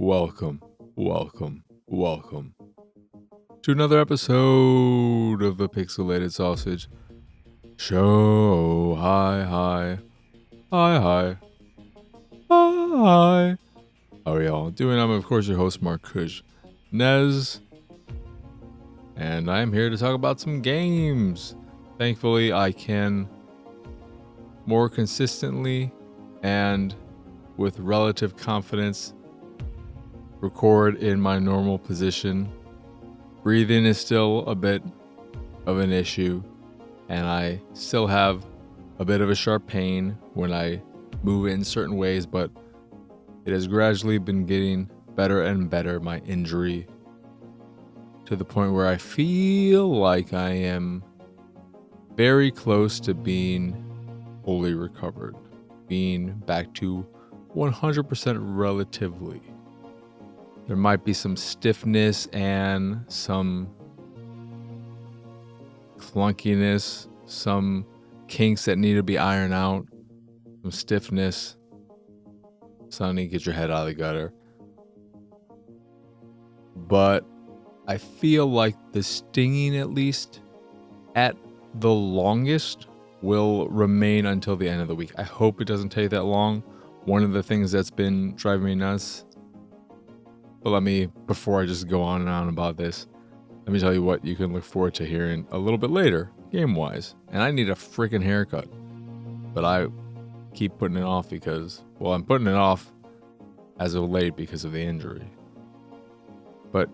welcome to another episode of the Pixelated Sausage Show. Hi. How are y'all doing? I'm, of course, your host, Mark Kush Nez, and I'm here to talk about some games. Thankfully, I can more consistently and with relative confidence record in my normal position. Breathing is still a bit of an issue, and I still have a bit of a sharp pain when I move in certain ways, but it has gradually been getting better and better, my injury, to the point where I feel like I am very close to being fully recovered, being back to 100% relatively. There might be some stiffness and some clunkiness, some kinks that need to be ironed out, some stiffness. Sonny, get your head out of the gutter. But I feel like the stinging, at least, at the longest, will remain until the end of the week. I hope it doesn't take that long. One of the things that's been driving me nuts, but before I just go on and on about this, let me tell you what you can look forward to hearing a little bit later, game-wise. And I need a freaking haircut, but I keep putting it off because, I'm putting it off as of late because of the injury. But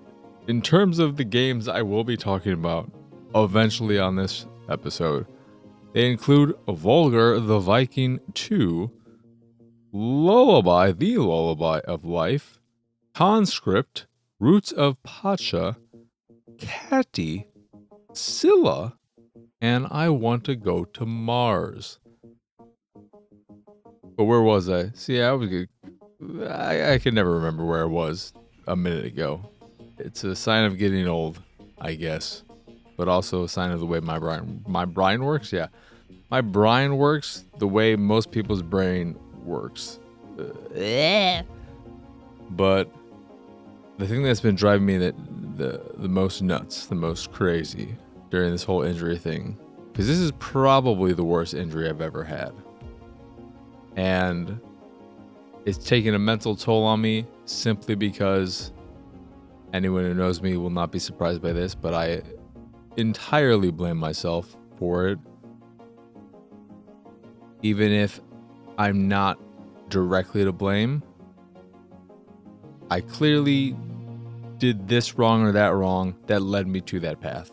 in terms of the games I will be talking about eventually on this episode, they include Volgarr the Viking II, Lullaby, the Lullaby of Life, CONSCRIPT, Roots of Pacha, Cattie, Cilla, and I Want to Go to Mars. But where was I? See, I can never remember where I was a minute ago. It's a sign of getting old, I guess, but also a sign of the way my brain works. Yeah, my brain works the way most people's brain works. But the thing that's been driving me the most nuts, the most crazy during this whole injury thing, because this is probably the worst injury I've ever had. And it's taken a mental toll on me simply because anyone who knows me will not be surprised by this, but I entirely blame myself for it. Even if I'm not directly to blame, I clearly did this wrong or that wrong that led me to that path.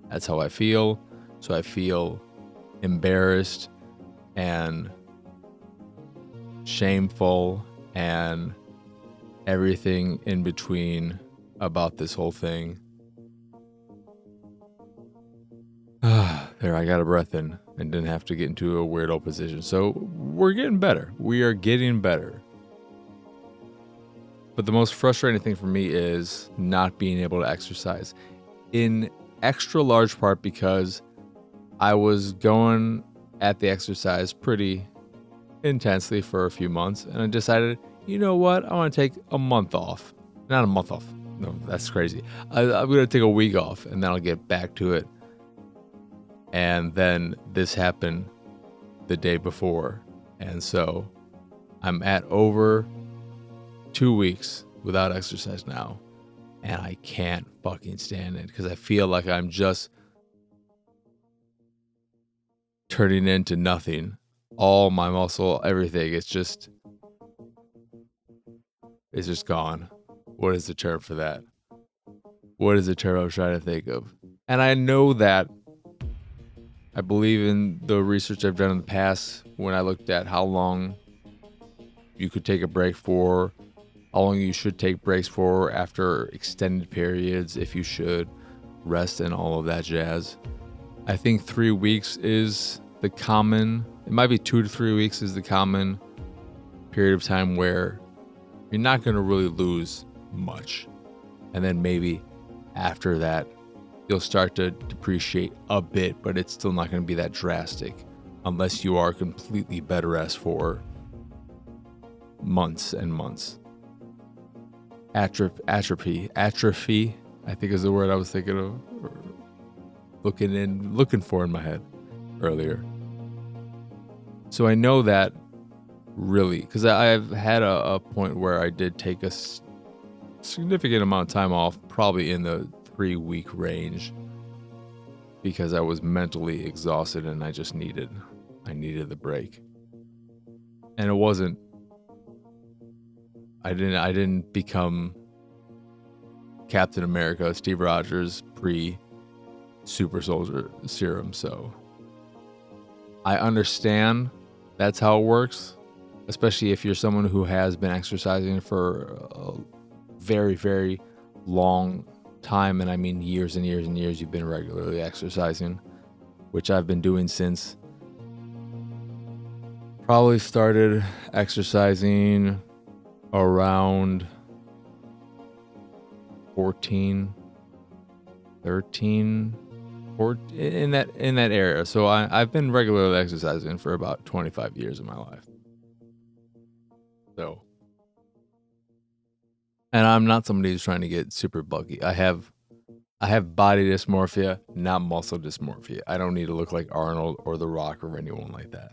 That's how I feel. So I feel embarrassed and shameful and everything in between about this whole thing. There, I got a breath in and didn't have to get into a weird old position. So we're getting better. We are getting better. But the most frustrating thing for me is not being able to exercise, in extra large part because I was going at the exercise pretty intensely for a few months, and I decided, you know what, I want to take a month off. Not a month off. No, that's crazy. I'm going to take a week off, and then I'll get back to it. And then this happened the day before, and so I'm at over 2 weeks without exercise now, and I can't fucking stand it because I feel like I'm just turning into nothing. All my muscle, everything, it's just gone. What is the term for that? What is the term I'm trying to think of? And I know that I believe in the research I've done in the past when I looked at how long you could take a break for, how long you should take breaks for after extended periods, if you should rest and all of that jazz. I think 3 weeks is the common, it might be 2 to 3 weeks is the common period of time where you're not going to really lose much. And then maybe after that, you'll start to depreciate a bit, but it's still not going to be that drastic unless you are completely bed rest for months and months. atrophy, I think is the word I was thinking of, looking for in my head earlier. So I know that really, because I've had a point where I did take a significant amount of time off, probably in the 3-week range, because I was mentally exhausted and I needed the break. And it wasn't, I didn't become Captain America, Steve Rogers pre-super soldier serum, so I understand that's how it works, especially if you're someone who has been exercising for a very, very long time, and I mean years and years and years. You've been regularly exercising, which I've been doing since probably started exercising around 14, 13, 14, in that area. So I've been regularly exercising for about 25 years of my life. So, and I'm not somebody who's trying to get super bulky. I have body dysmorphia, not muscle dysmorphia. I don't need to look like Arnold or The Rock or anyone like that.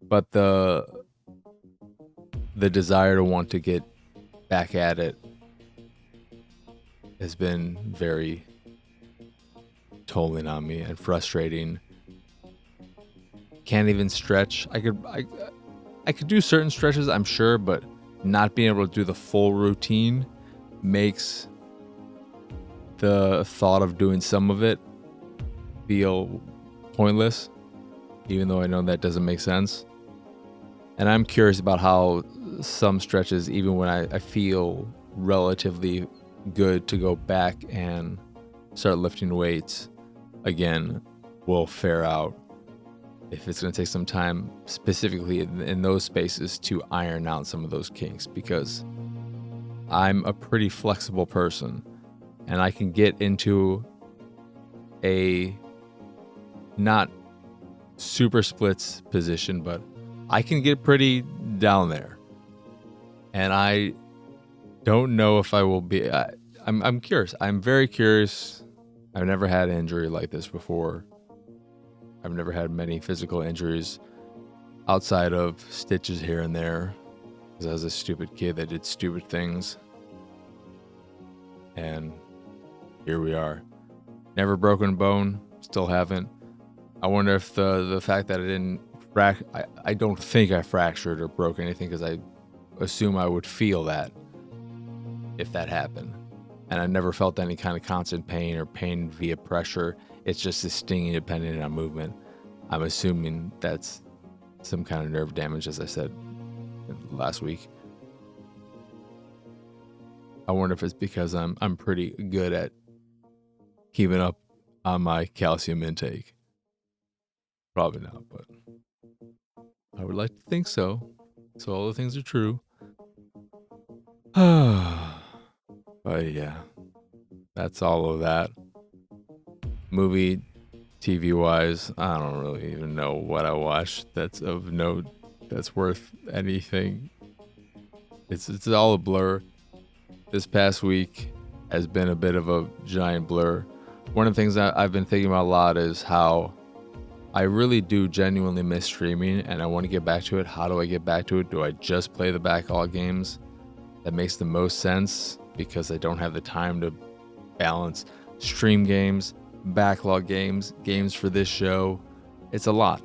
But the desire to want to get back at it has been very tolling on me and frustrating. Can't even stretch. I could do certain stretches, I'm sure, but not being able to do the full routine makes the thought of doing some of it feel pointless, even though I know that doesn't make sense. And I'm curious about how some stretches, even when I feel relatively good to go back and start lifting weights again, will fare out. If it's going to take some time, specifically in those spaces, to iron out some of those kinks, because I'm a pretty flexible person and I can get into a not super splits position, but I can get pretty down there. And I don't know if I will be. I'm curious. I'm very curious. I've never had an injury like this before. I've never had many physical injuries outside of stitches here and there, because I was a stupid kid that did stupid things. And here we are. Never broken a bone. Still haven't. I wonder if the fact that I didn't I don't think I fractured or broke anything, because I assume I would feel that if that happened. And I never felt any kind of constant pain or pain via pressure. It's just a stinging depending on movement. I'm assuming that's some kind of nerve damage, as I said last week. I wonder if it's because I'm pretty good at keeping up on my calcium intake. Probably not, but I would like to think so. So all the things are true. But yeah, that's all of that. Movie, TV wise, I don't really even know what I watched that's of note, that's worth anything. It's all a blur. This past week has been a bit of a giant blur. One of the things that I've been thinking about a lot is how I really do genuinely miss streaming, and I want to get back to it. How do I get back to it? Do I just play the backlog games? That makes the most sense, because I don't have the time to balance stream games, backlog games, games for this show. It's a lot.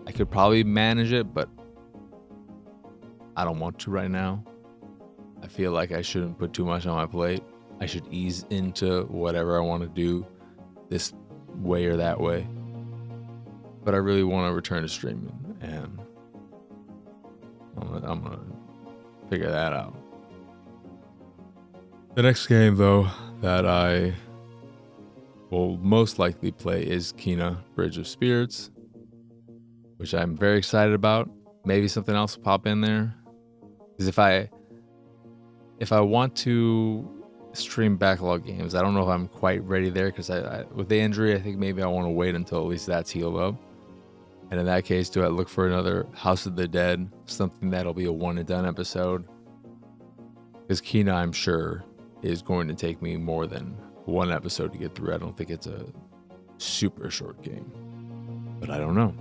I could probably manage it, but I don't want to right now. I feel like I shouldn't put too much on my plate. I should ease into whatever I want to do, this way or that way. But I really want to return to streaming, and I'm gonna figure that out. The next game, though, that I will most likely play is Kena Bridge of Spirits, which I'm very excited about. Maybe something else will pop in there, because if I want to stream backlog games, I don't know if I'm quite ready there, because I with the injury, I think maybe I want to wait until at least that's healed up. And in that case, do I look for another House of the Dead, something that'll be a one and done episode? Because Kina, I'm sure, is going to take me more than one episode to get through. I don't think it's a super short game, but I don't know.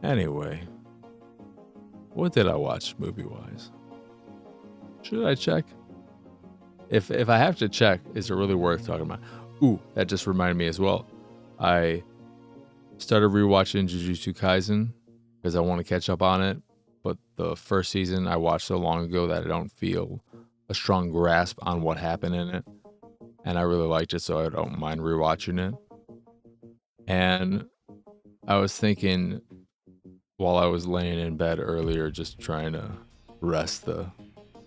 Anyway, what did I watch movie-wise? Should I check? If I have to check, is it really worth talking about? Ooh, that just reminded me as well. I started rewatching Jujutsu Kaisen because I want to catch up on it. But the first season I watched so long ago that I don't feel a strong grasp on what happened in it. And I really liked it, so I don't mind rewatching it. And I was thinking while I was laying in bed earlier, just trying to rest the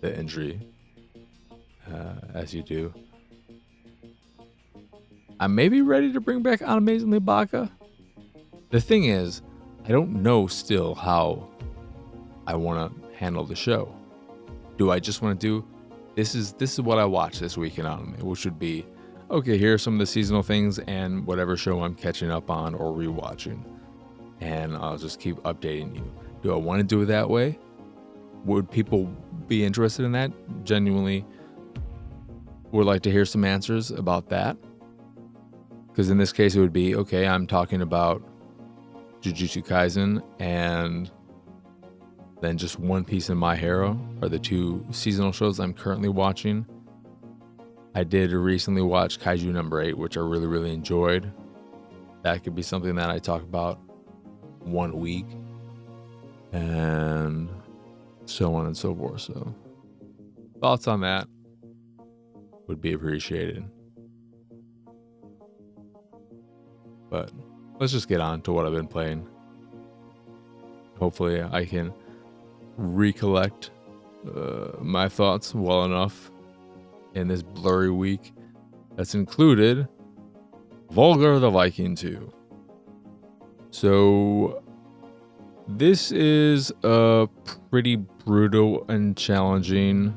injury, as you do. I'm maybe ready to bring back On Amazingly Baka. The thing is, I don't know still how I want to handle the show. Do I just want to do this is what I watched this week in anime, which would be, okay, here are some of the seasonal things and whatever show I'm catching up on or rewatching, and I'll just keep updating you. Do I want to do it that way? Would people be interested in that? Genuinely would like to hear some answers about that. Because in this case, it would be, okay, I'm talking about Jujutsu Kaisen and then just One Piece and My Hero are the two seasonal shows I'm currently watching. I did recently watch Kaiju number 8, which I really, really enjoyed. That could be something that I talk about one week. And so on and so forth. So thoughts on that would be appreciated. But let's just get on to what I've been playing. Hopefully I can recollect my thoughts well enough in this blurry week. That's included Volgarr the Viking II. So this is a pretty brutal and challenging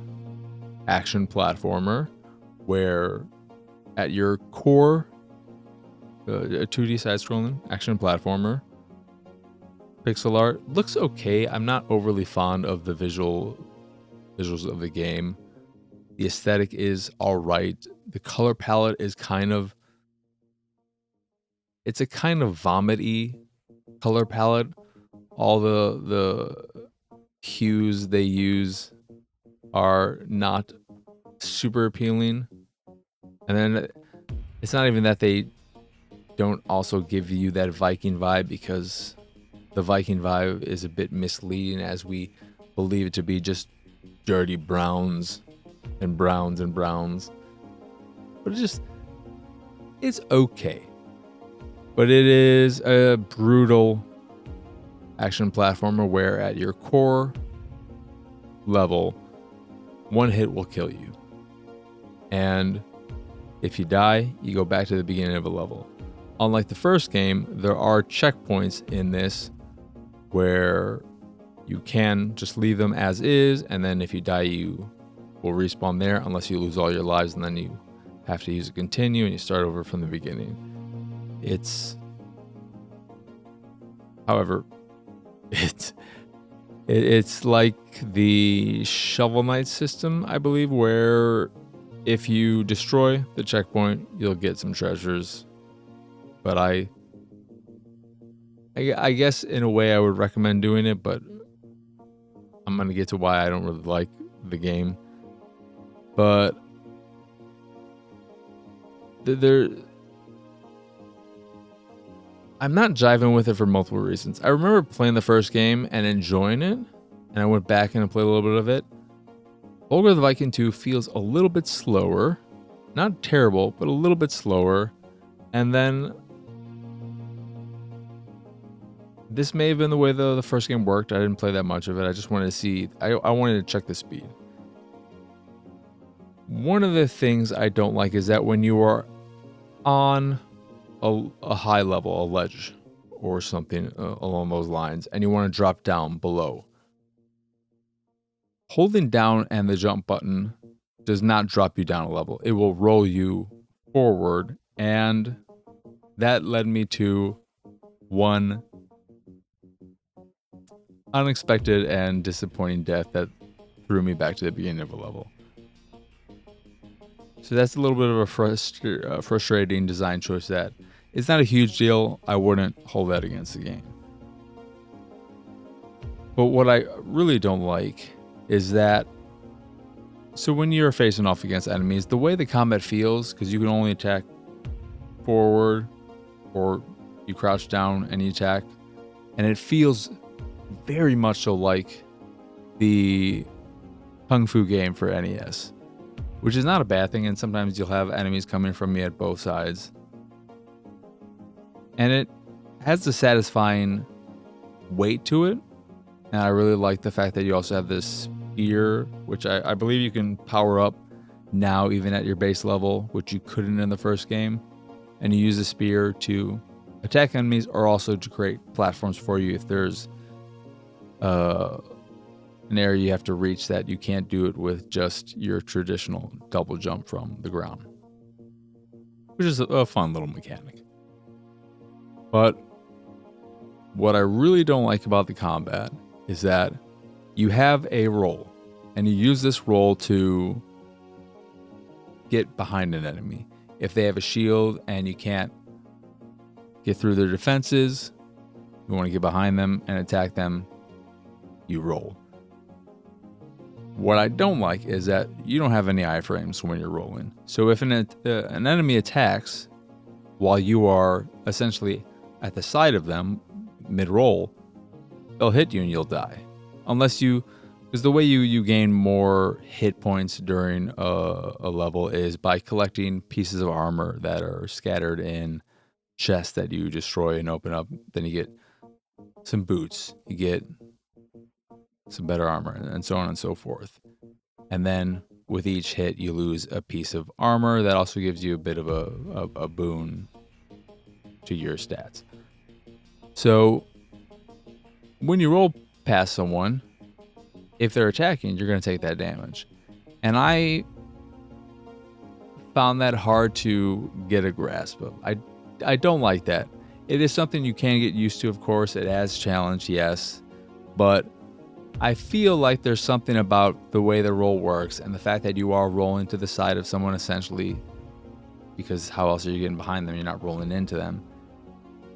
action platformer where at your core, a 2D side-scrolling action platformer, pixel art looks okay. I'm not overly fond of the visuals of the game. The aesthetic is all right. The color palette is it's a kind of vomit-y color palette. All the hues they use are not super appealing. And then it's not even that they don't also give you that Viking vibe, because the Viking vibe is a bit misleading, as we believe it to be just dirty browns and browns and browns. But it's okay. But it is a brutal action platformer where at your core level, one hit will kill you. And if you die, you go back to the beginning of a level. Unlike the first game, there are checkpoints in this where you can just leave them as is, and then if you die, you will respawn there unless you lose all your lives, and then you have to use a continue and you start over from the beginning. However, it's like the Shovel Knight system, I believe, where if you destroy the checkpoint, you'll get some treasures. But I guess in a way I would recommend doing it, but I'm going to get to why I don't really like the game. But I'm not jiving with it for multiple reasons. I remember playing the first game and enjoying it, and I went back and played a little bit of it. Volgarr the Viking II feels a little bit slower. Not terrible, but a little bit slower. And then this may have been the way the first game worked. I didn't play that much of it. I just wanted to see. I wanted to check the speed. One of the things I don't like is that when you are on a high level, a ledge or something along those lines, and you want to drop down below, holding down and the jump button does not drop you down a level. It will roll you forward, and that led me to one unexpected and disappointing death that threw me back to the beginning of a level. So that's a little bit of a frustrating design choice that it's not a huge deal. I wouldn't hold that against the game. But what I really don't like is that, so when you're facing off against enemies, the way the combat feels, because you can only attack forward or you crouch down and you attack, and it feels very much so like the Kung Fu game for NES, which is not a bad thing, and sometimes you'll have enemies coming from me at both sides. And it has the satisfying weight to it, and I really like the fact that you also have this spear, which I believe you can power up now even at your base level, which you couldn't in the first game. And you use the spear to attack enemies or also to create platforms for you if there's an area you have to reach that you can't do it with just your traditional double jump from the ground, which is a fun little mechanic. But what I really don't like about the combat is that you have a roll, and you use this roll to get behind an enemy. If they have a shield and you can't get through their defenses, you want to get behind them and attack them, you roll. What I don't like is that you don't have any iframes when you're rolling. So if an enemy attacks while you are essentially at the side of them mid-roll, they'll hit you and you'll die. Unless you, because the way you gain more hit points during a level is by collecting pieces of armor that are scattered in chests that you destroy and open up. Then you get some boots, you get some better armor, and so on and so forth. And then with each hit, you lose a piece of armor that also gives you a bit of a boon to your stats. So when you roll past someone, if they're attacking, you're going to take that damage. And I found that hard to get a grasp of. I don't like that. It is something you can get used to, of course. It adds challenge, yes. But I feel like there's something about the way the roll works and the fact that you are rolling to the side of someone essentially, because how else are you getting behind them? You're not rolling into them.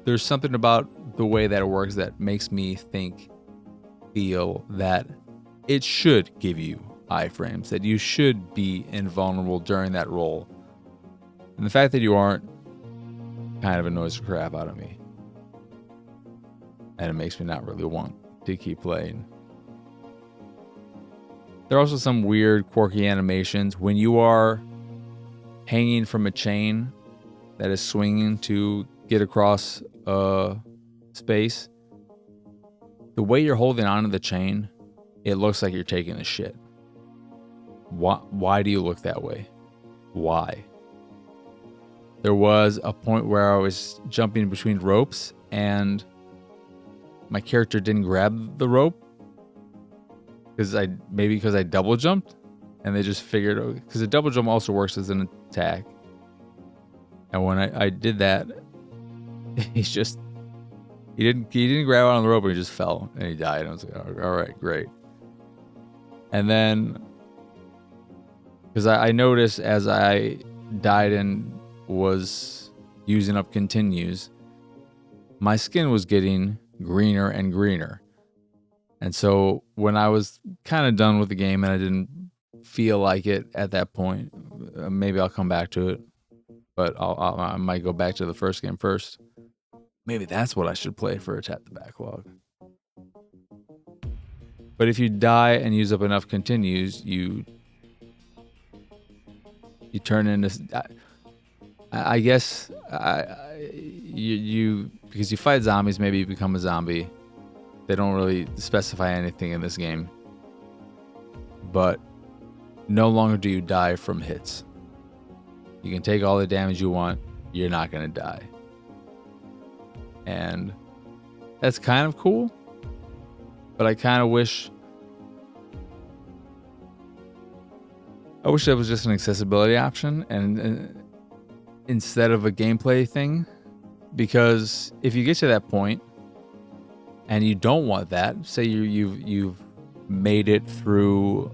There's something about the way that it works that makes me feel that it should give you iframes, that you should be invulnerable during that roll. And the fact that you aren't kind of annoys the crap out of me. And it makes me not really want to keep playing. There are also some weird, quirky animations. When you are hanging from a chain that is swinging to get across space, the way you're holding onto the chain, it looks like you're taking a shit. Why do you look that way? Why? There was a point where I was jumping between ropes and my character didn't grab the rope because I double jumped, and they just figured, because a double jump also works as an attack. And when I did that, he didn't grab on the rope, and he just fell and he died. And I was like, all right, great. And then, because I noticed as I died and was using up continues, my skin was getting greener and greener. And so when I was kind of done with the game and I didn't feel like it at that point, maybe I'll come back to it, but I might go back to the first game first. Maybe that's what I should play for a Tap the Backlog. But if you die and use up enough continues, you turn into, I guess, you because you fight zombies, maybe you become a zombie. They don't really specify anything in this game. But no longer do you die from hits. You can take all the damage you want, you're not going to die. And that's kind of cool. But I kind of wish that was just an accessibility option and instead of a gameplay thing. Because if you get to that point and you don't want that, say you've made it through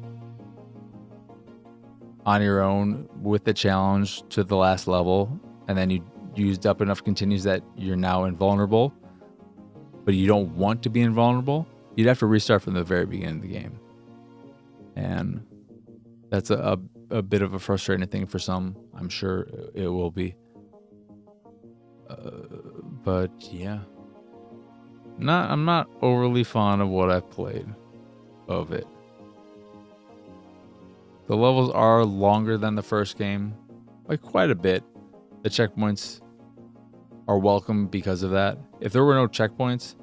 on your own with the challenge to the last level, and then you used up enough continues that you're now invulnerable, but you don't want to be invulnerable, you'd have to restart from the very beginning of the game. And that's a bit of a frustrating thing for some. I'm sure it will be. But yeah. I'm not overly fond of what I've played of it. The levels are longer than the first game, like quite a bit. The checkpoints are welcome because of that. If there were no checkpoints,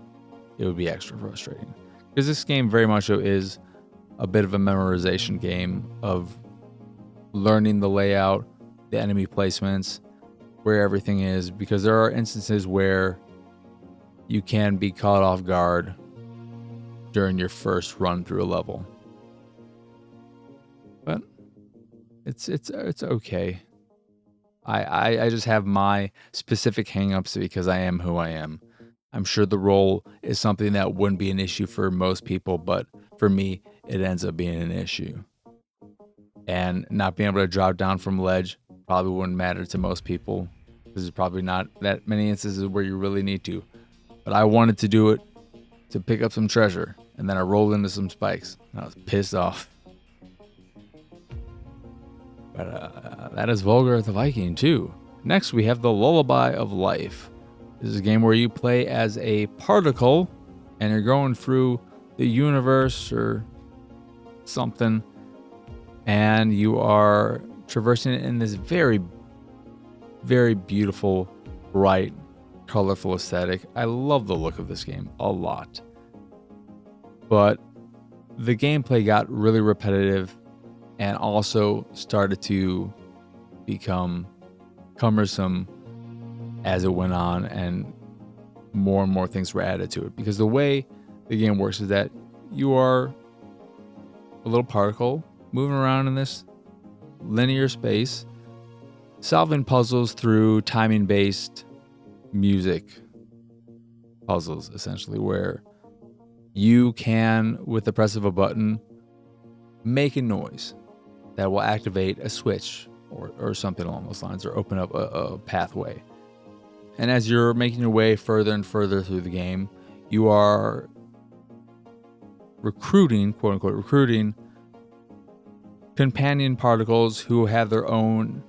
it would be extra frustrating. Because this game very much is a bit of a memorization game of learning the layout, the enemy placements, where everything is, because there are instances where you can be caught off guard during your first run through a level. But it's okay. I just have my specific hangups because I am who I am. I'm sure the role is something that wouldn't be an issue for most people, but for me, it ends up being an issue. And not being able to drop down from ledge probably wouldn't matter to most people. There's probably not that many instances where you really need to. But I wanted to do it to pick up some treasure, and then I rolled into some spikes, and I was pissed off. But that is Volgarr the Viking II. Next, we have the Lullaby of Life. This is a game where you play as a particle, and you're going through the universe or something, and you are traversing it in this very, very beautiful, bright, colorful aesthetic. I love the look of this game a lot. But the gameplay got really repetitive and also started to become cumbersome as it went on, and more things were added to it. Because the way the game works is that you are a little particle moving around in this linear space, solving puzzles through timing-based music puzzles, essentially, where you can, with the press of a button, make a noise that will activate a switch or something along those lines, or open up a pathway. And as you're making your way further and further through the game, you are recruiting, quote unquote, recruiting companion particles who have their own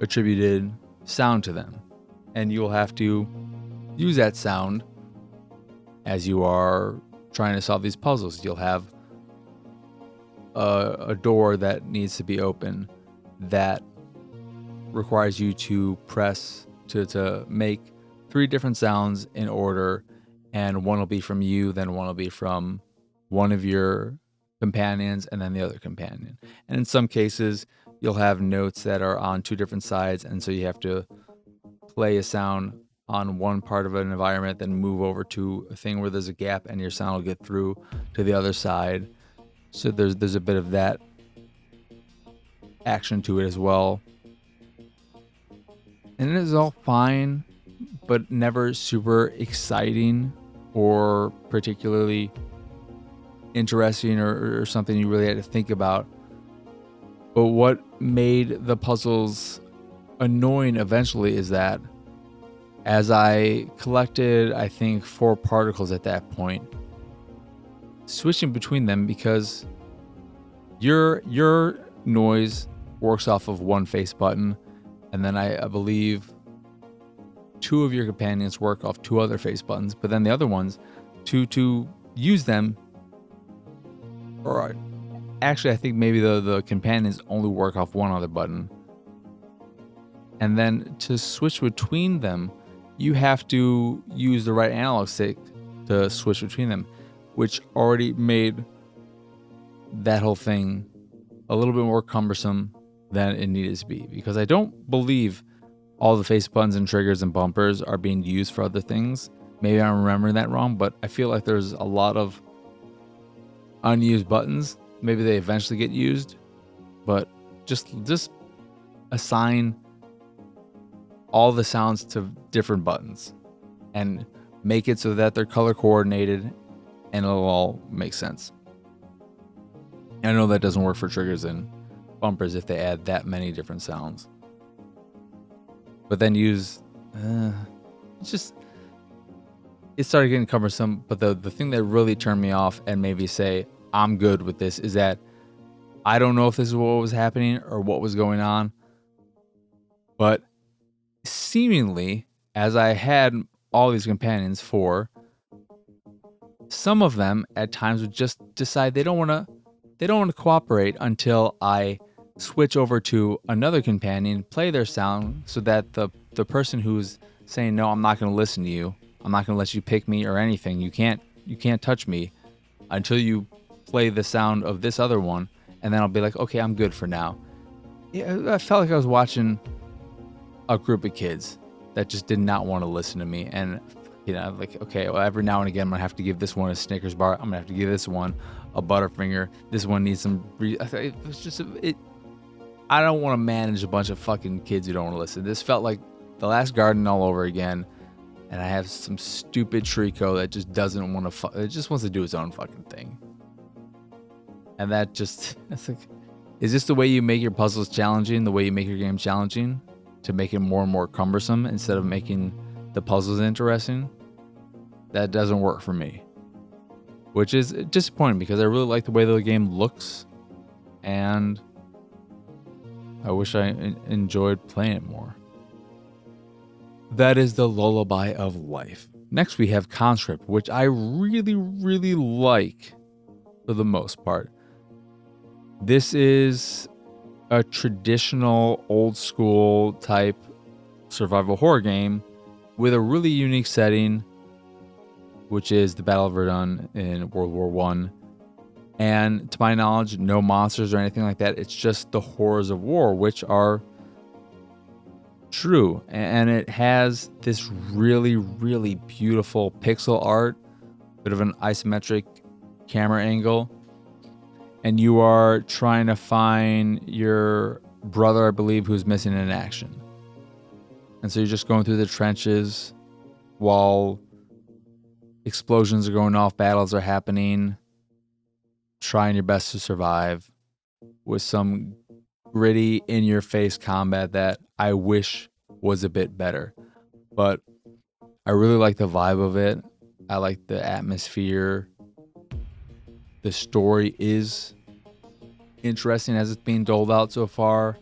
attributed sound to them. And you'll have to use that sound as you are trying to solve these puzzles. You'll have a door that needs to be open that requires you to press to make 3 different sounds in order, and one will be from you, then one will be from one of your companions, and then the other companion. And in some cases, you'll have notes that are on 2 different sides, and so you have to play a sound on one part of an environment, then move over to a thing where there's a gap, and your sound will get through to the other side. So there's a bit of that action to it as well. And it is all fine, but never super exciting or particularly interesting or something you really had to think about. But what made the puzzles annoying eventually is that as I collected, I think, 4 particles at that point, switching between them, because your noise works off of one face button, and then I believe 2 of your companions work off 2 other face buttons, but then the other ones, to use them, or actually I think maybe the companions only work off 1 other button. And then to switch between them, you have to use the right analog stick to switch between them, which already made that whole thing a little bit more cumbersome than it needed to be, because I don't believe all the face buttons and triggers and bumpers are being used for other things. Maybe I'm remembering that wrong, but I feel like there's a lot of unused buttons. Maybe they eventually get used, but just assign all the sounds to different buttons and make it so that they're color coordinated and it'll all make sense. I know that doesn't work for triggers and bumpers if they add that many different sounds. But then use, it started getting cumbersome. But the thing that really turned me off and made me say, I'm good with this, is that I don't know if this is what was happening or what was going on. But seemingly, as I had all these companions for, some of them at times would just decide they don't want to cooperate until I switch over to another companion, play their sound, so that the person who's saying, no, I'm not going to listen to you, I'm not going to let you pick me or anything, you can't touch me until you play the sound of this other one, and then I'll be like, okay, I'm good for now. Yeah, I felt like I was watching a group of kids that just did not want to listen to me. And like, okay, well, every now and again I'm gonna have to give this one a Snickers bar, I'm gonna have to give this one a Butterfinger, this one needs some it was just I don't want to manage a bunch of fucking kids who don't want to listen. This felt like The Last Garden all over again, and I have some stupid Trico that just doesn't want to it just wants to do its own fucking thing. And that just, it's like, is this the way you make your puzzles challenging, the way you make your game challenging? To make it more and more cumbersome instead of making the puzzles interesting? That doesn't work for me. Which is disappointing because I really like the way the game looks. And I wish I enjoyed playing it more. That is the Lullaby of Life. Next we have Conscript, which I really, really like for the most part. This is a traditional old school type survival horror game with a really unique setting, which is the Battle of Verdun in World War I. And to my knowledge, no monsters or anything like that. It's just the horrors of war, which are true. And it has this really, really beautiful pixel art, bit of an isometric camera angle. And you are trying to find your brother, I believe, who's missing in action. And so you're just going through the trenches while explosions are going off, battles are happening, trying your best to survive with some gritty, in-your-face combat that I wish was a bit better. But I really like the vibe of it. I like the atmosphere. The story is interesting as it's being doled out so far.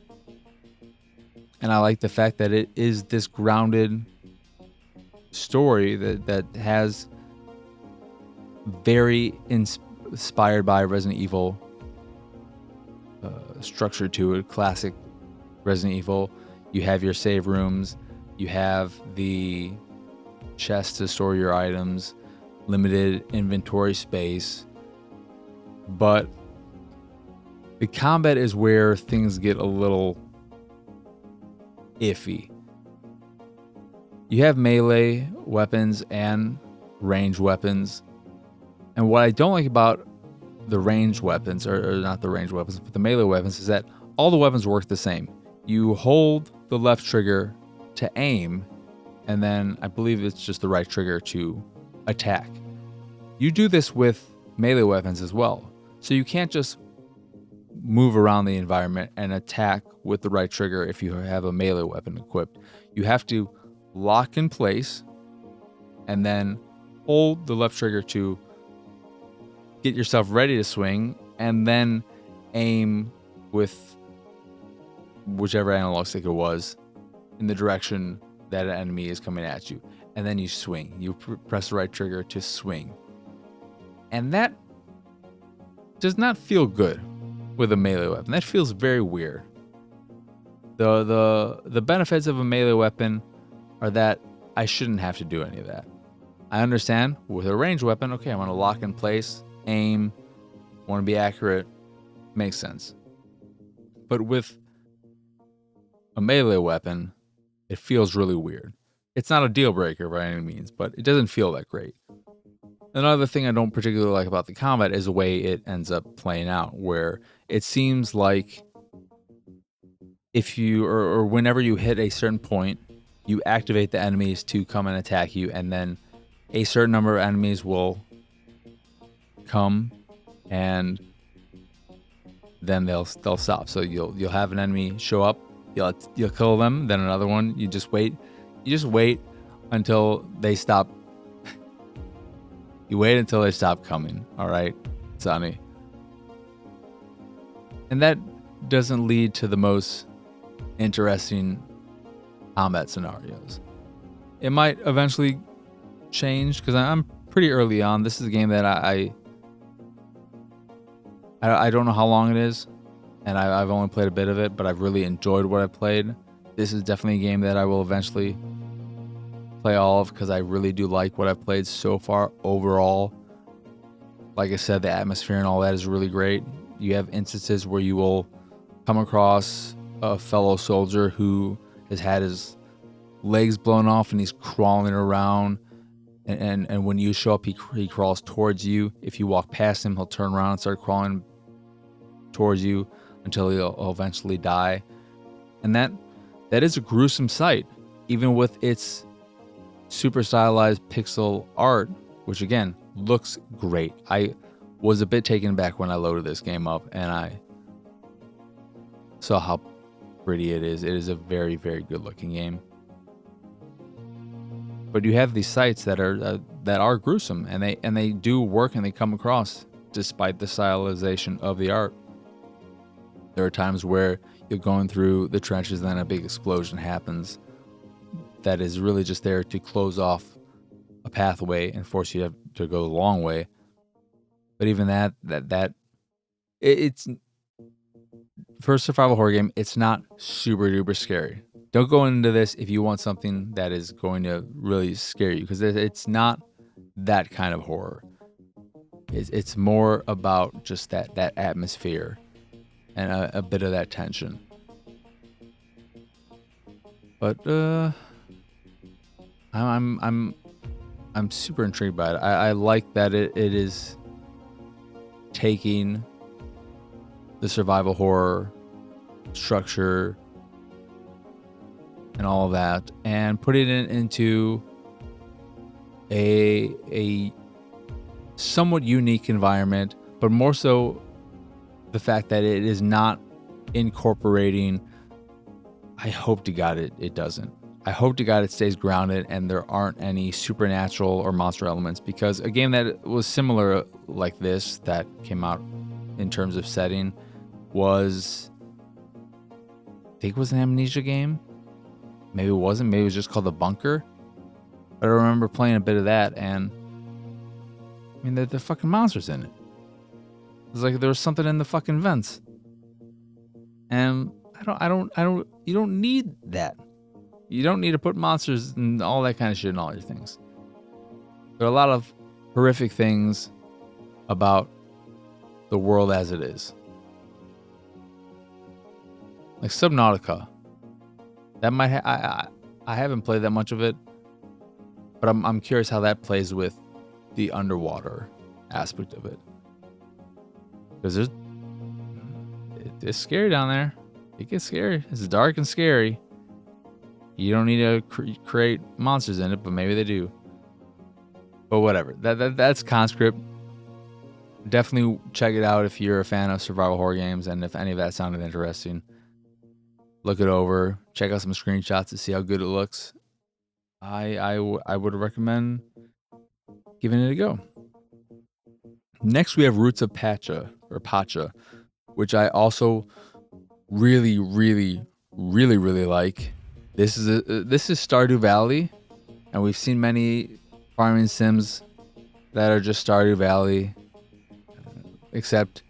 And I like the fact that it is this grounded story that has very inspired by Resident Evil structure to it. Classic Resident Evil. You have your save rooms. You have the chest to store your items. Limited inventory space. But the combat is where things get a little iffy. You have melee weapons and ranged weapons. And what I don't like about the ranged weapons, or not the ranged weapons, but the melee weapons, is that all the weapons work the same. You hold the left trigger to aim, and then I believe it's just the right trigger to attack. You do this with melee weapons as well. So you can't just move around the environment and attack with the right trigger if you have a melee weapon equipped. You have to lock in place and then hold the left trigger to get yourself ready to swing, and then aim with whichever analog stick it was in the direction that an enemy is coming at you. And then you swing. You press the right trigger to swing. And that does not feel good with a melee weapon. That feels very weird. The benefits of a melee weapon are that I shouldn't have to do any of that. I understand with a ranged weapon, okay, I'm going to lock in place, aim, want to be accurate, makes sense. But with a melee weapon, it feels really weird. It's not a deal breaker by any means, but it doesn't feel that great. Another thing I don't particularly like about the combat is the way it ends up playing out, where it seems like if you, or whenever you hit a certain point, you activate the enemies to come and attack you, and then a certain number of enemies will come and then they'll stop. So you'll have an enemy show up, you'll kill them, then another one. You just wait until they stop. You wait until they stop coming. All right, Sonny. And that doesn't lead to the most interesting combat scenarios. It might eventually change because I'm pretty early on. This is a game that I don't know how long it is, and I've only played a bit of it, but I've really enjoyed what I've played. This is definitely a game that I will eventually play all of because I really do like what I've played so far overall. Like I said, the atmosphere and all that is really great. You have instances where you will come across a fellow soldier who has had his legs blown off and he's crawling around. And when you show up, he crawls towards you. If you walk past him, he'll turn around and start crawling towards you until he'll eventually die. And that is a gruesome sight, even with its super stylized pixel art, which again looks great. I was a bit taken aback when I loaded this game up and I saw how pretty it is. It is a very, very good looking game. But you have these sites that are gruesome, and they do work and they come across despite the stylization of the art. There are times where you're going through the trenches and then a big explosion happens that is really just there to close off a pathway and force you to go the long way. But even it's for a survival horror game, it's not super duper scary. Don't go into this if you want something that is going to really scare you, because it's not that kind of horror. It's more about just that atmosphere and a bit of that tension. But I'm super intrigued by it. I like that it is taking the survival horror structure and all of that and putting it into a somewhat unique environment, but more so the fact that it is not incorporating. I hope to God it doesn't. I hope to God it stays grounded and there aren't any supernatural or monster elements, because a game that was similar like this that came out in terms of setting was, I think it was an Amnesia game. Maybe it wasn't. Maybe it was just called The Bunker. But I remember playing a bit of that, and I mean, the fucking monsters in it. It's like there was something in the fucking vents, and I don't. You don't need that. You don't need to put monsters and all that kind of shit in all your things. There are a lot of horrific things about the world as it is. Like Subnautica. That might I haven't played that much of it, but I'm curious how that plays with the underwater aspect of it. Because it's scary down there. It gets scary. It's dark and scary. You don't need to create monsters in it, but maybe they do. But whatever. That's CONSCRIPT. Definitely check it out if you're a fan of survival horror games, and if any of that sounded interesting. Look it over. Check out some screenshots to see how good it looks. I would recommend giving it a go. Next, we have Roots of Pacha, which I also really, really, really, really like. This is Stardew Valley, and we've seen many farming sims that are just Stardew Valley, except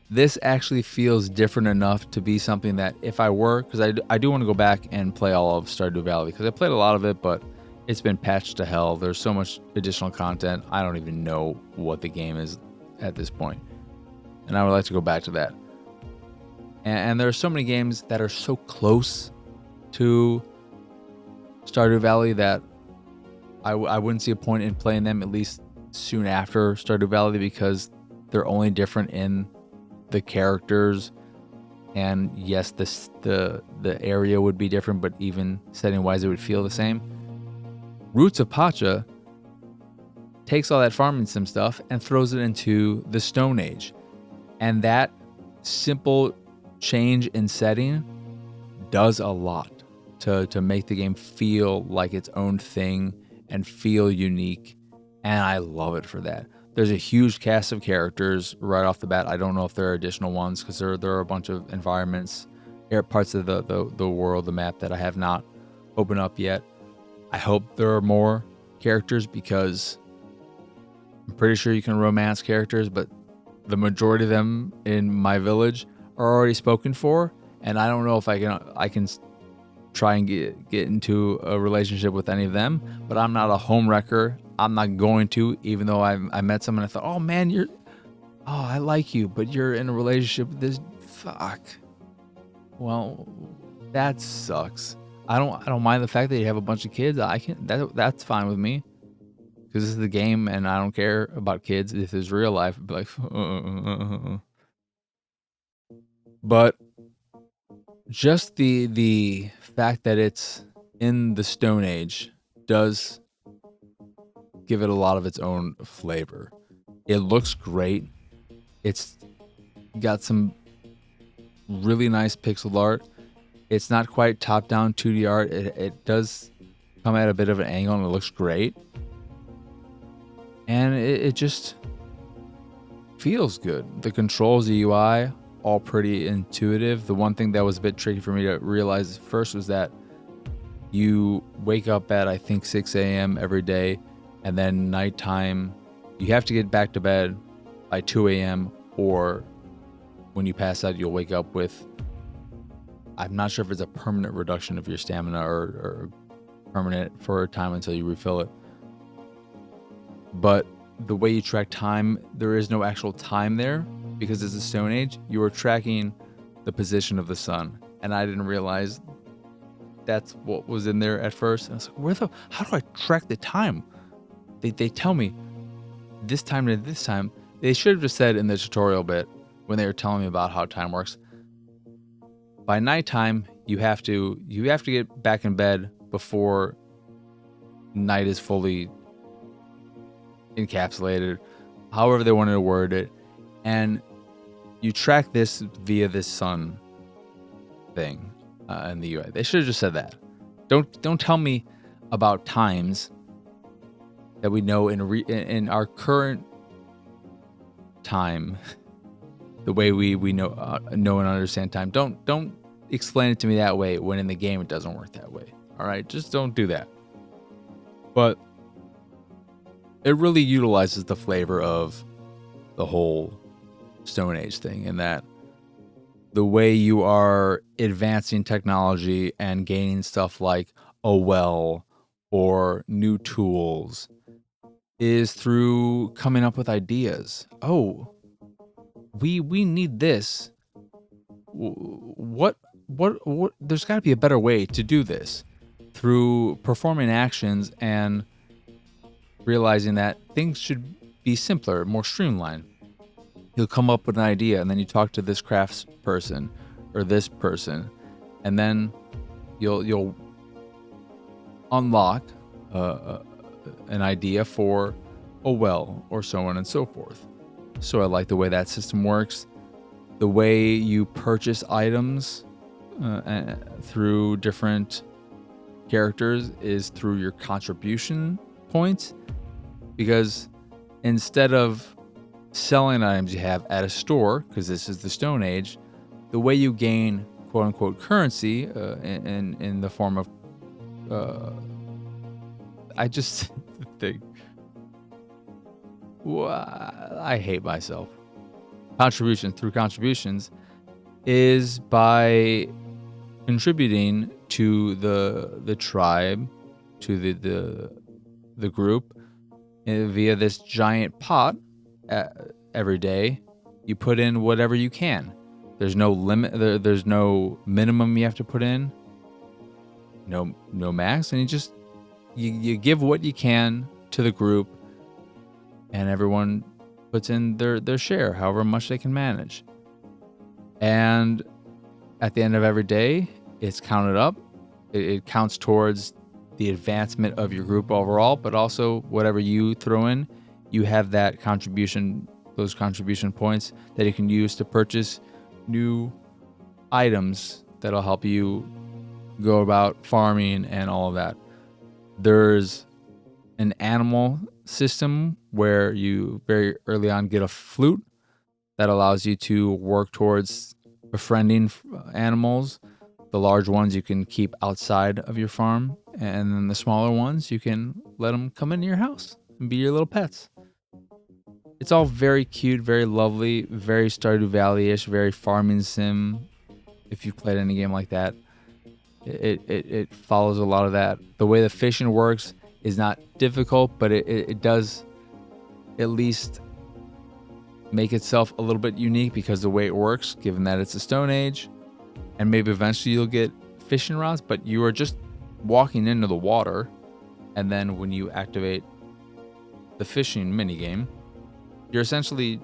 this actually feels different enough to be something that if I were, because I do want to go back and play all of Stardew Valley, because I played a lot of it, but it's been patched to hell. There's so much additional content. I don't even know what the game is at this point. And I would like to go back to that. And there are so many games that are so close to Stardew Valley that I wouldn't see a point in playing them, at least soon after Stardew Valley, because they're only different in the characters, and yes, the area would be different, but even setting wise it would feel the same. Roots of Pacha takes all that farming sim stuff and throws it into the Stone Age, and that simple change in setting does a lot to make the game feel like its own thing and feel unique, and I love it for that. There's a huge cast of characters right off the bat. I don't know if there are additional ones because there are a bunch of environments, parts of the world, the map that I have not opened up yet. I hope there are more characters because I'm pretty sure you can romance characters, but the majority of them in my village are already spoken for, and I don't know if I can try and get into a relationship with any of them. But I'm not a home wrecker. I'm not going to, even though I met someone and I thought, oh man, I like you, but you're in a relationship with this. Fuck. Well, that sucks. I don't mind the fact that you have a bunch of kids. That's fine with me. Because this is the game and I don't care about kids. If it's real life, I'd be like, But just the fact that it's in the Stone Age does give it a lot of its own flavor. It looks great. It's got some really nice pixel art. It's not quite top-down 2D art. It does come at a bit of an angle and it looks great. And it just feels good. The controls, the UI, all pretty intuitive. The one thing that was a bit tricky for me to realize first was that you wake up at, I think, 6 a.m. every day, and then nighttime, you have to get back to bed by 2 a.m. or when you pass out, you'll wake up with, I'm not sure if it's a permanent reduction of your stamina or permanent for a time until you refill it. But the way you track time, there is no actual time there because it's a Stone Age. You are tracking the position of the sun, and I didn't realize that's what was in there at first. And I was like, how do I track the time? They tell me this time to this time. They should have just said in the tutorial bit when they were telling me about how time works. By nighttime, you have to get back in bed before night is fully encapsulated, however they wanted to word it, and you track this via this sun thing in the UI. They should have just said that. Don't tell me about times that we know in our current time, the way we know and understand time. Don't explain it to me that way when in the game it doesn't work that way. All right, just don't do that. But it really utilizes the flavor of the whole Stone Age thing, in that the way you are advancing technology and gaining stuff like a well or new tools is through coming up with ideas. Oh, we need this. What there's got to be a better way to do this, through performing actions and realizing that things should be simpler, more streamlined. You'll come up with an idea, and then you talk to this crafts person or this person, and then you'll unlock an idea for a well, or so on and so forth. So I like the way that system works. The way you purchase items through different characters is through your contribution points, because instead of selling items you have at a store, because this is the Stone Age, the way you gain quote-unquote currency in the form of I just think I hate myself. Contributions is by contributing to the tribe, to the group, via this giant pot. Every day you put in whatever you can. There's no limit. There's no minimum you have to put in. No max, and you give what you can to the group, and everyone puts in their share, however much they can manage. And at the end of every day, it's counted up. It counts towards the advancement of your group overall, but also whatever you throw in, you have that contribution, those contribution points that you can use to purchase new items that'll help you go about farming and all of that. There's an animal system where you very early on get a flute that allows you to work towards befriending animals. The large ones you can keep outside of your farm, and then the smaller ones you can let them come into your house and be your little pets. It's all very cute, very lovely, very Stardew Valley-ish, very farming sim. If you've played any game like that, it follows a lot of that. The way the fishing works is not difficult, but it does at least make itself a little bit unique because the way it works, given that it's a Stone Age, and maybe eventually you'll get fishing rods, but you are just walking into the water, and then when you activate the fishing minigame, you're essentially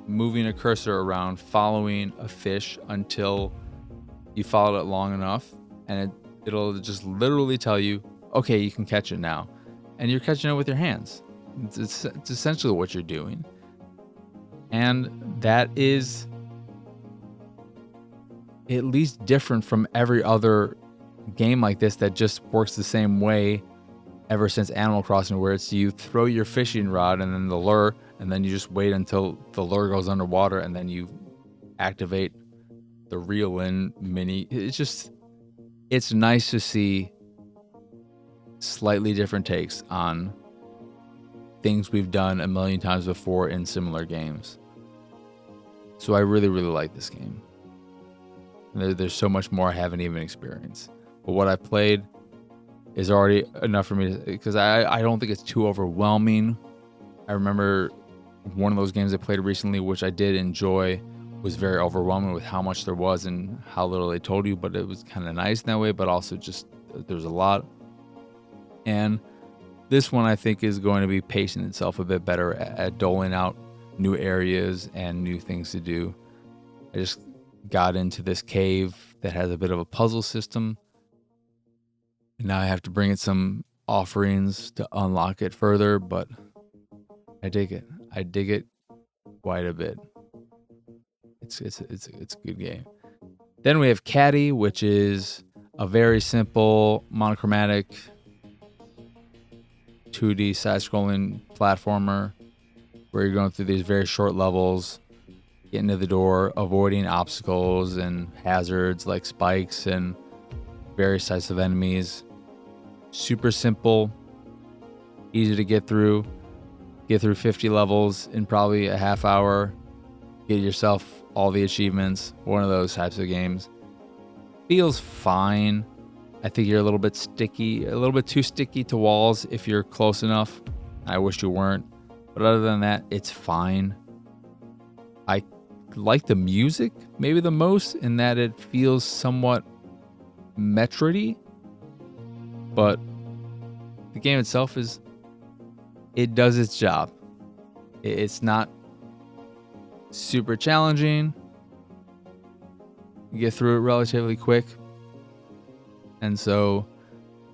moving a cursor around, following a fish until you followed it long enough, and it'll just literally tell you, okay, you can catch it now. And you're catching it with your hands. It's essentially what you're doing. And that is at least different from every other game like this that just works the same way ever since Animal Crossing, where it's you throw your fishing rod and then the lure, and then you just wait until the lure goes underwater, and then you activate the reel-in mini. It's nice to see slightly different takes on things we've done a million times before in similar games. So I really, really like this game. There's so much more I haven't even experienced. But what I played is already enough for me, because I don't think it's too overwhelming. I remember one of those games I played recently, which I did enjoy, was very overwhelming with how much there was and how little they told you, but it was kind of nice in that way, but also just there's a lot. And this one I think is going to be pacing itself a bit better at doling out new areas and new things to do. I just got into this cave that has a bit of a puzzle system, and now I have to bring it some offerings to unlock it further, but I dig it. I dig it quite a bit. It's a good game. Then we have Cattie, which is a very simple monochromatic 2D side-scrolling platformer where you're going through these very short levels, getting to the door, avoiding obstacles and hazards like spikes and various types of enemies. Super simple, easy to get through. Get through 50 levels in probably a half hour. Get yourself all the achievements. One of those types of games. Feels fine. I think you're a little bit sticky, a little bit too sticky to walls if you're close enough. I wish you weren't. But other than that, it's fine. I like the music maybe the most in that it feels somewhat Metroid-y. But the game itself it does its job. It's not super challenging. You get through it relatively quick. And so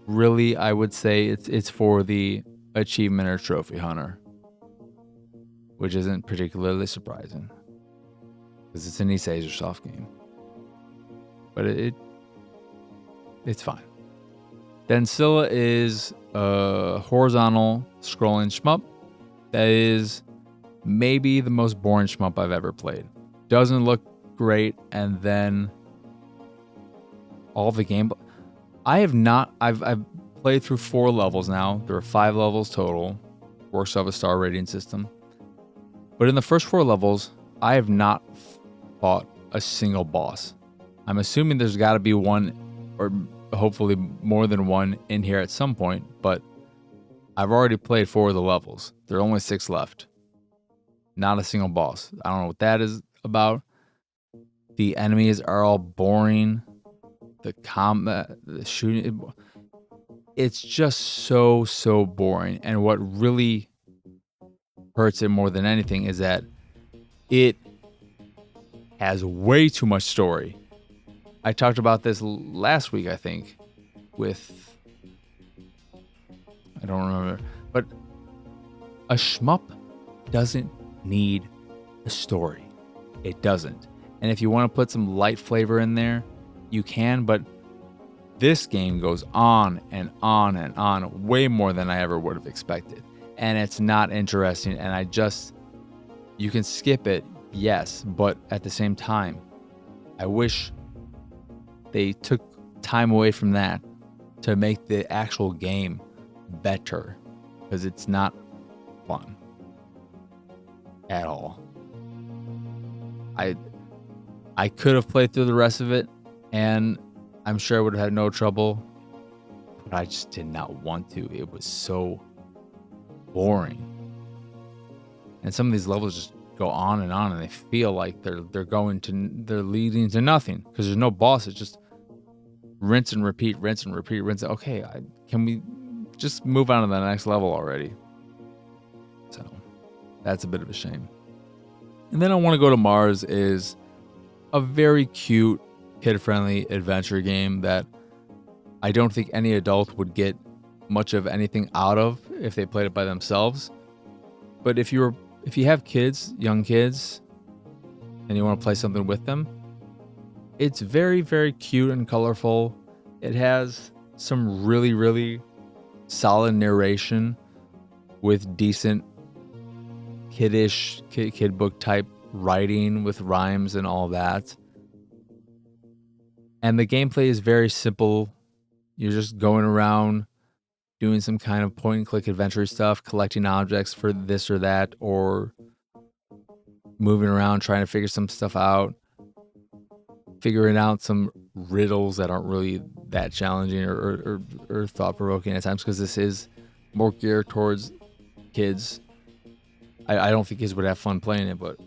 really I would say it's for the achievement or trophy hunter, which isn't particularly surprising because it's an East Asia soft game. But it's fine. Then Cilla is a horizontal scrolling shmup that is maybe the most boring shmup I've ever played. Doesn't look great, and then all the game. I've played through 4 levels now. There are 5 levels total. Works off a star rating system. But in the first 4 levels, I have not fought a single boss. I'm assuming there's got to be one, or hopefully more than one in here at some point, but I've already played 4 of the levels. There are only 6 left. Not a single boss. I don't know what that is about. The enemies are all boring. The combat, the shooting, it's just so boring. And what really hurts it more than anything is that it has way too much story. I talked about this last week, I think, with, I don't remember, but a shmup doesn't need a story. It doesn't. And if you want to put some light flavor in there, you can, but this game goes on and on and on, way more than I ever would have expected. And it's not interesting, and you can skip it, yes, but at the same time, I wish they took time away from that to make the actual game better, because it's not fun at all. I could have played through the rest of it, and I'm sure I would have had no trouble, but I just did not want to. It was so boring. And some of these levels just go on, and they feel like they're leading to nothing, because there's no boss. It's just rinse and repeat. Okay, can we just move on to the next level already? So that's a bit of a shame. And then I Want to Go to Mars is a very cute, kid-friendly adventure game that I don't think any adult would get much of anything out of if they played it by themselves. But if you have kids, young kids, and you want to play something with them, it's very, very cute and colorful. It has some really, really solid narration with decent kid book type writing with rhymes and all that. And the gameplay is very simple. You're just going around doing some kind of point and click adventure stuff, collecting objects for this or that, or moving around trying to figure some stuff out, figuring out some riddles that aren't really that challenging or thought-provoking at times, because this is more geared towards kids. I don't think kids would have fun playing it, but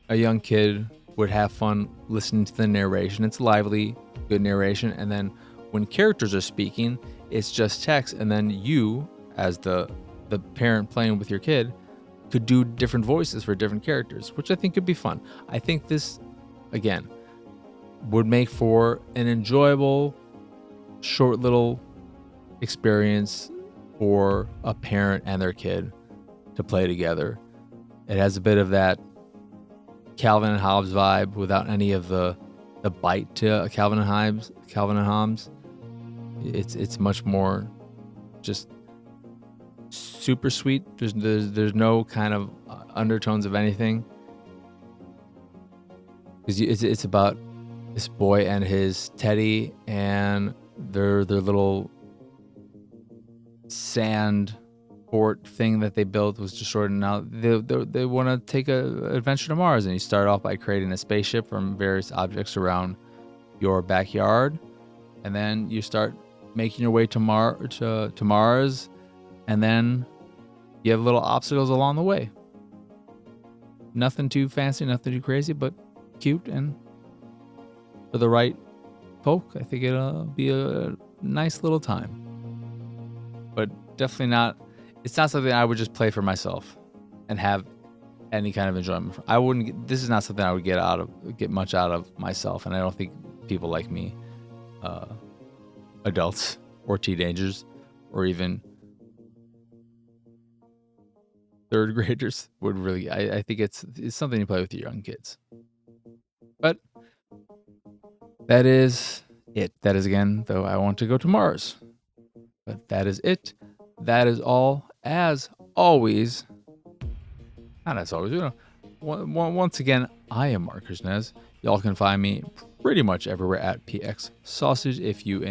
a young kid would have fun listening to the narration. It's lively, good narration, and then when characters are speaking, it's just text, and then you, as the parent playing with your kid, could do different voices for different characters, which I think could be fun. I think this, again, would make for an enjoyable, short little experience for a parent and their kid to play together. It has a bit of that Calvin and Hobbes vibe without any of the bite to Calvin and Hobbes. It's much more just super sweet. There's no kind of undertones of anything, because it's about this boy and his teddy and their little sand fort thing that they built was destroyed, and now they want to take an adventure to Mars. And you start off by creating a spaceship from various objects around your backyard, and then you start making your way to Mars, and then you have little obstacles along the way. Nothing too fancy, nothing too crazy, but cute, and for the right folk, I think it'll be a nice little time. But definitely not. It's not something I would just play for myself and have any kind of enjoyment from. This is not something I would get much out of myself, and I don't think people like me, adults or teenagers, or even third graders, would really. I think it's something you play with your young kids. But that is it. That is, again, though I Want to Go to Mars. But that is it. That is all. As always, not as always, once again, I am Marcus Nez. Y'all can find me pretty much everywhere at PX Sausage. If you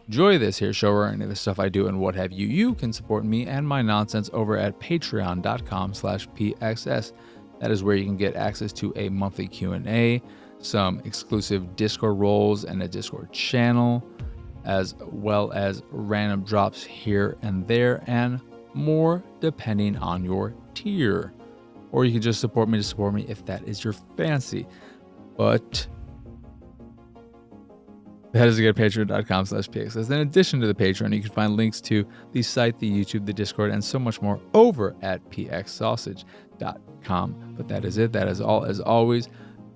enjoy this here show or any of the stuff I do and what have you, you can support me and my nonsense over at patreon.com/PXS. That is where you can get access to a monthly Q&A, some exclusive Discord roles, and a Discord channel, as well as random drops here and there, and more depending on your tier. Or you can just support me if that is your fancy. But that is again patreon.com/PXS. In addition to the Patreon, you can find links to the site, the YouTube, the Discord, and so much more over at pxsausage.com. But that is it. That is all. As always,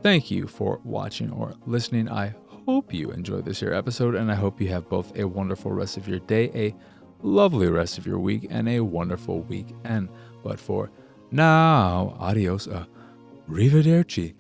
thank you for watching or listening. I hope you enjoyed this here episode, and I hope you have both a wonderful rest of your day, a lovely rest of your week, and a wonderful weekend. But for now, adios, arrivederci.